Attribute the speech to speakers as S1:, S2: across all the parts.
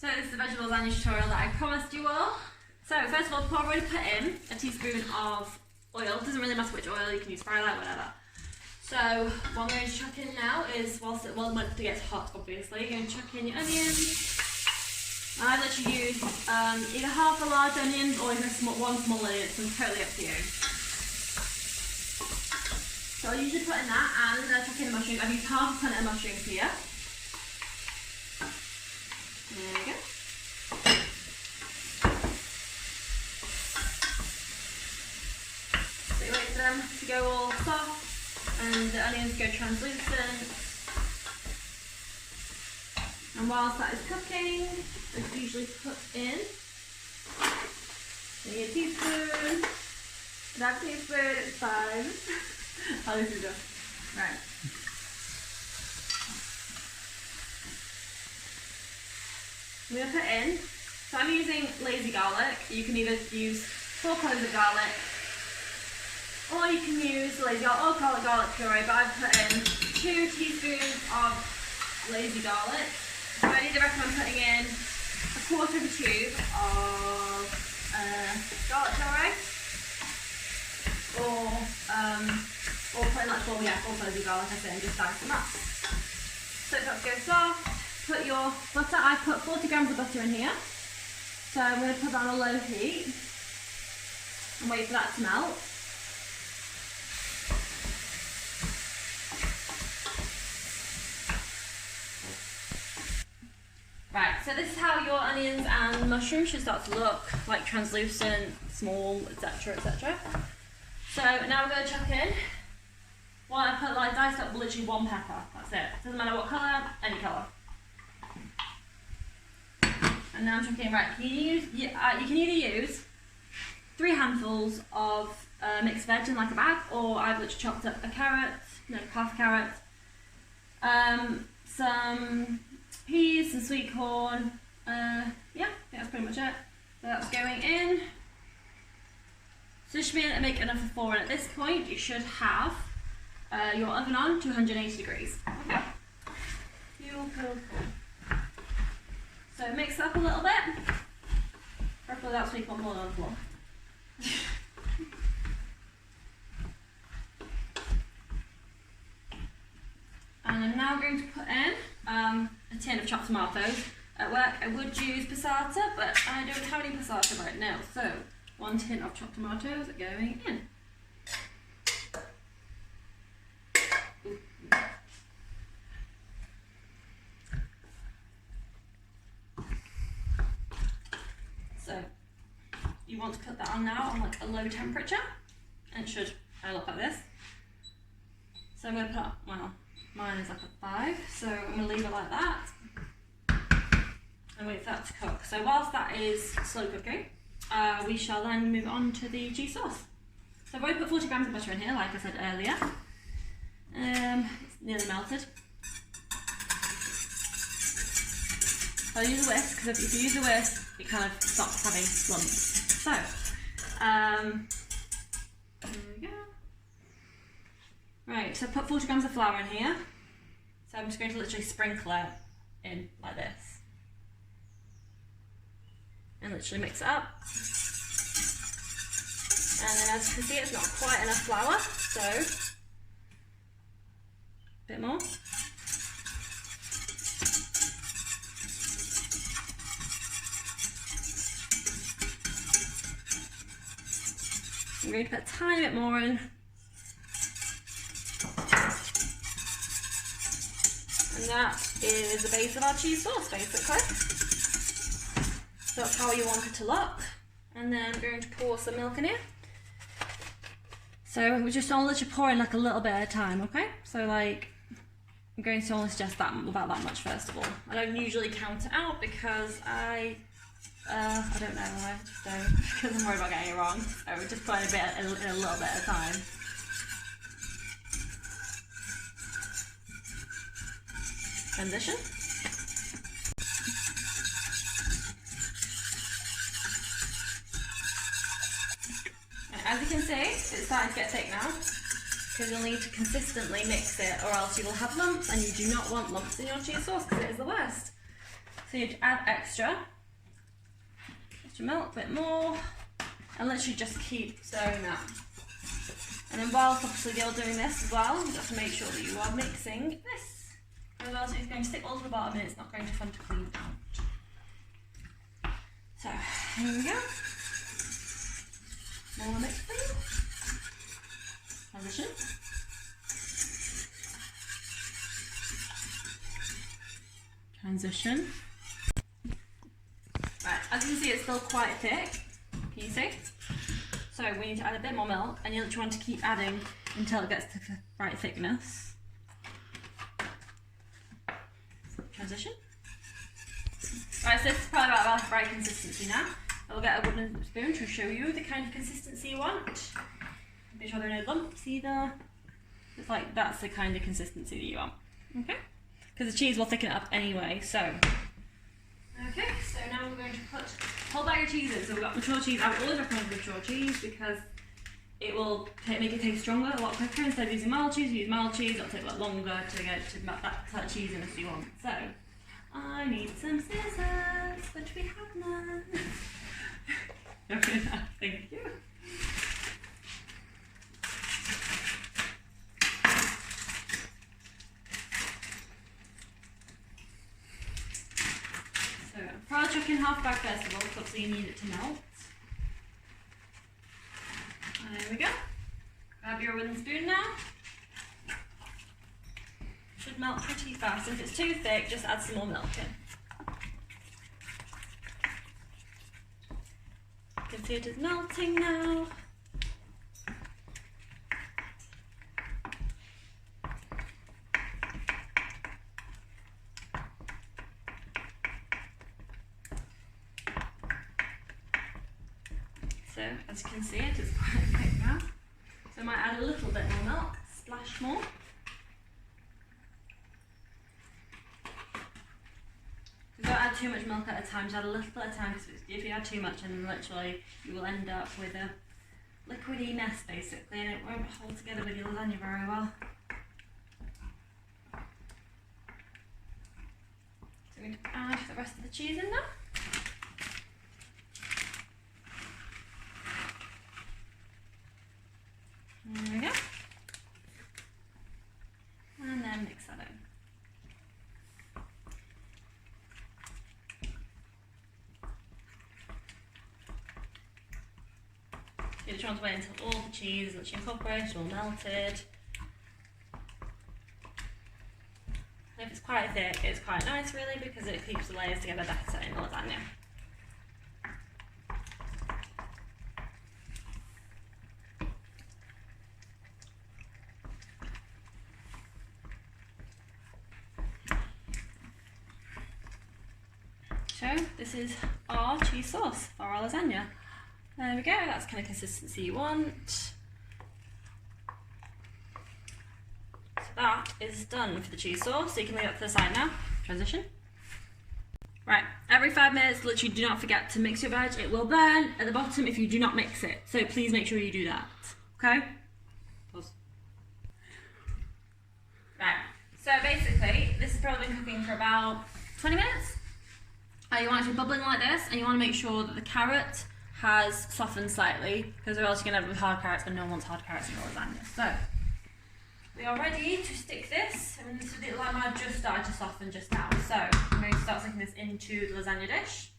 S1: So this is the vegetable lasagna tutorial that I promised you all. So first of all, I've already put in a teaspoon of oil. It doesn't really matter which oil, you can use Firelight, whatever. So what I'm going to chuck in now is, once it gets hot obviously, you're going to chuck in your onions. I literally use either half a large onion or even one small onion, so it's totally up to you. So I usually put in that and chuck in the mushrooms. I've used half a pint of mushrooms here. There we go. So you wait for them to go all soft and the onions go translucent. And whilst that is cooking, I usually put in a teaspoon. That teaspoon is 5. Oh, this is good. Right. I'm going to put in, so I'm using lazy garlic. You can either use 4 cloves of garlic, or you can use lazy garlic or garlic puree, but I've put in 2 teaspoons of lazy garlic. So I need to recommend putting in 1/4 of a tube of garlic puree, or putting like 4 cloves of garlic, I say, and just dice them up. So that goes soft. Put your butter. I put 40 grams of butter in here, so I'm going to put that on a low heat and wait for that to melt. Right, so this is how your onions and mushrooms should start to look, like translucent, small, etc, etc. So now we're going to chuck in, well, I put like diced up literally 1 pepper, that's it. Doesn't matter what colour, any colour. And now I'm chucking in, right, you can either use 3 handfuls of mixed veg in like a bag, or I've literally chopped up a carrot, half a carrot, some peas, some sweet corn, yeah, I think that's pretty much it. So that's going in. So this should be make enough for 4, and at this point you should have your oven on to 180 degrees. Okay. Cool. So mix it up a little bit. Preferably without sweet corn falling on the floor. And I'm now going to put in a tin of chopped tomatoes. At work I would use passata, but I don't have any passata right now, so 1 tin of chopped tomatoes are going in. So you want to put that on now on like a low temperature, and it should look like this. So I'm going to put, well, mine is like a 5, so I'm going to leave it like that and wait for that to cook. So whilst that is slow cooking, we shall then move on to the cheese sauce. So I've already put 40 grams of butter in here, like I said earlier. It's nearly melted. I'll use a whisk, because if you use a whisk, it kind of stops having lumps. So, there we go. Right, so I've put 40 grams of flour in here. So I'm just going to literally sprinkle it in like this. And literally mix it up. And then as you can see, it's not quite enough flour, so a bit more. I'm going to put a tiny bit more in. And that is the base of our cheese sauce, basically. So that's how you want it to look. And then I'm going to pour some milk in here. So we're just only literally pouring like a little bit at a time, okay? So like, I'm going to only suggest that about that much first of all. I don't usually count it out because I don't know, I just don't, because I'm worried about getting it wrong. So we're just putting in a little bit at a time. Transition. And as you can see, it's starting to get thick now, because you'll need to consistently mix it, or else you will have lumps, and you do not want lumps in your cheese sauce, because it is the worst. So you add extra milk, a bit more, and literally just keep stirring that. And then whilst obviously you're doing this as well, you have to make sure that you are mixing this. Otherwise it's going to stick all to the bottom and it's not going to fun to clean out. So here we go. More mixing. Transition. Transition. Right, as you can see it's still quite thick. Can you see? So we need to add a bit more milk and you'll want to keep adding until it gets to the right thickness. Transition. Right, so this is probably about the right consistency now. I'll get a wooden spoon to show you the kind of consistency you want. Make sure there are no lumps either. It's like that's the kind of consistency that you want. Okay? Because the cheese will thicken it up anyway, so. Okay, so now we're going to put a whole bag of cheese in. So we've got mature cheese. I would always recommend mature cheese because it will make it taste stronger a lot quicker. Instead of using mild cheese, you use mild cheese. It'll take a lot longer to get to that type of cheese in as you want. So, I need some scissors, which we have none. Thank you. So, I'll chuck in half a bag first of all, because obviously you need it to melt. There we go. Grab your wooden spoon now. Should melt pretty fast. If it's too thick, just add some more milk in. You can see it is melting now. So, as you can see, it is quite thick now. So I might add a little bit more milk, splash more. Don't add too much milk at a time, just add a little at a time, because if you add too much, then literally you will end up with a liquidy mess basically, and it won't hold together with your lasagna very well. So we're going to add the rest of the cheese in now. There we go. And then mix that in. You just want to wait until all the cheese is literally incorporated, all melted. And if it's quite thick, it's quite nice really because it keeps the layers together better in the lasagna. So this is our cheese sauce for our lasagna. There we go, that's the kind of consistency you want. So that is done for the cheese sauce, so you can leave it to the side now. Transition. Right, every 5 minutes, literally do not forget to mix your veg. It will burn at the bottom if you do not mix it. So please make sure you do that, okay? Pause. Right, so basically, this has probably been cooking for about 20 minutes. You want it to be bubbling like this, and you want to make sure that the carrot has softened slightly, because or else you're going to end up with hard carrots, and no one wants hard carrots in your lasagna. So, we are ready to stick this. I mean, this lamb had just started to soften just now, so I'm going to start sticking this into the lasagna dish.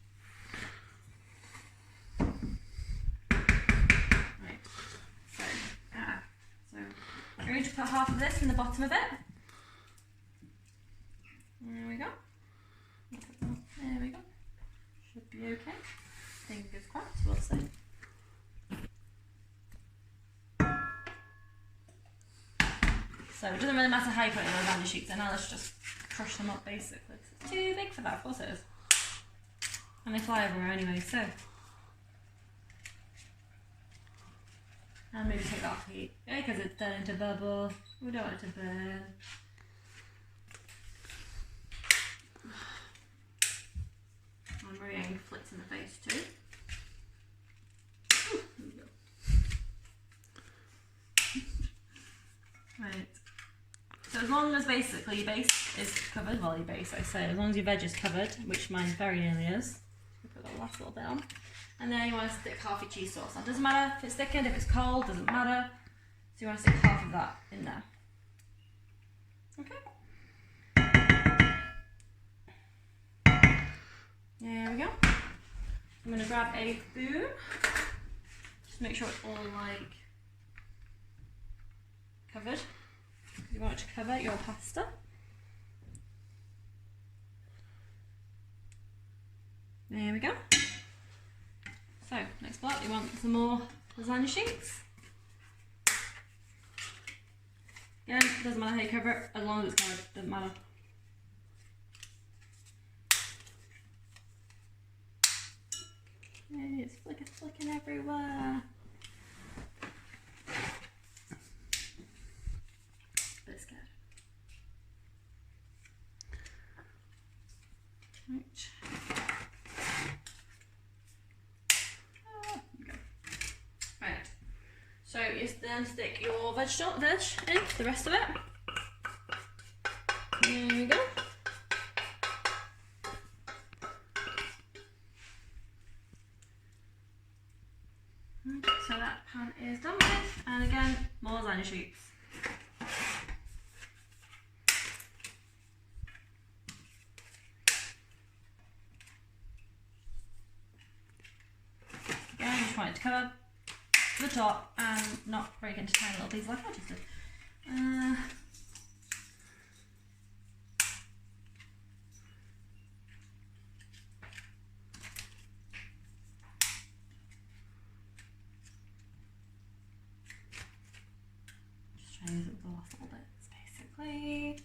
S1: Right, so I'm going to put half of this in the bottom of it. There we go. There we go. Should be okay. Fingers crossed, we'll see. So it doesn't really matter how you put it in the lasagna sheets, and now let's just crush them up basically. It's too big for that, of course it is. And they fly everywhere anyway, so. And maybe take that off heat, because it's turning into bubble. We don't want it to burn. I'm really getting flicks in the face too. Right. So as long as basically your base is covered, well your base I say, as long as your veg is covered, which mine very nearly is, put the last little bit on, and then you want to stick half your cheese sauce on. Doesn't matter if it's thickened, if it's cold, doesn't matter. So you want to stick half of that in there. Okay. There we go. I'm going to grab a spoon. Just make sure it's all like covered. You want it to cover your pasta. There we go. So, next part, you want some more lasagna sheets. Again, it doesn't matter how you cover it, as long as it's covered, doesn't matter. It's flicking everywhere. Bit scared. Right. Oh, okay. Right. So you then stick your veg in, the rest of it. There we go. So that pan is done with, and again, more lasagna sheets. Again, just want it to cover the top and not break into tiny little pieces like I just did. Use it with the last little bits, basically.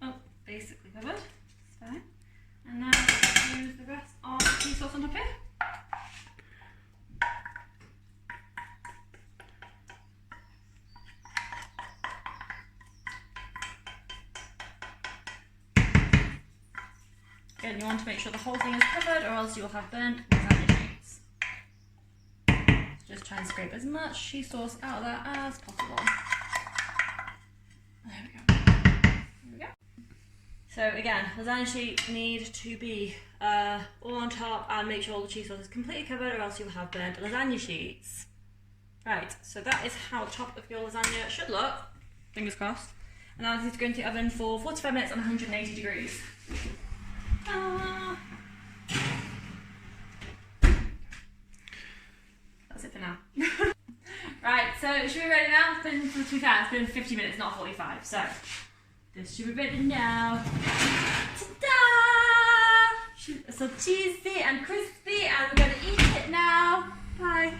S1: Oh, basically covered. It's fine. And now use the rest of the cheese sauce on top here. Again, you want to make sure the whole thing is covered, or else you'll have burnt lasagna sheets. Just try and scrape as much cheese sauce out of that as possible. There we go. There we go. So again, lasagna sheets need to be all on top, and make sure all the cheese sauce is completely covered, or else you'll have burnt lasagna sheets. Right, so that is how the top of your lasagna should look. Fingers crossed. And now this is going to the oven for 45 minutes on 180 degrees. That's it for now. Right, so it should be ready now. It's been 50 minutes, not 45. So this should be ready now. Ta-da! So cheesy and crispy, and we're going to eat it now. Bye.